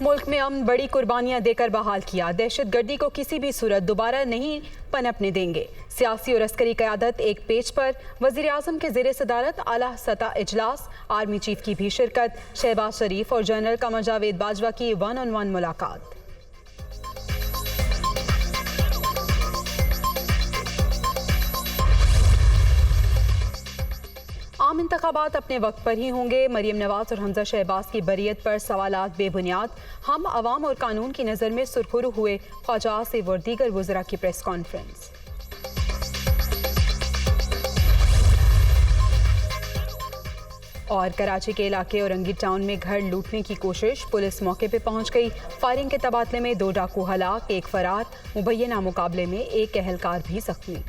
मुल्क में अमन बड़ी कुर्बानियां देकर बहाल किया। दहशतगर्दी को किसी भी सूरत दोबारा नहीं पनपने देंगे। सियासी और अस्करी क़यादत एक पेज पर। वज़ीर आज़म के ज़ेर सदारत आला सतह इजलास, आर्मी चीफ की भी शिरकत। शहबाज शरीफ और जनरल कमर जावेद बाजवा की 1-on-1 मुलाकात। आम इंतखाबात अपने वक्त पर ही होंगे। मरीम नवाज और हमजा शहबाज की बरियत पर सवालात बेबुनियाद। हम अवाम और कानून की नज़र में सुरखुरू हुए। ख्वाजा आसिफ और दीगर वज़रा की प्रेस कॉन्फ्रेंस। और कराची के इलाके औरंगी टाउन में घर लूटने की कोशिश। पुलिस मौके पर पहुंच गई। फायरिंग के तबादले में 2 डाकू हलाक, 1 फरार। मुबैना मुकाबले में 1 अहलकार भी जख्मी।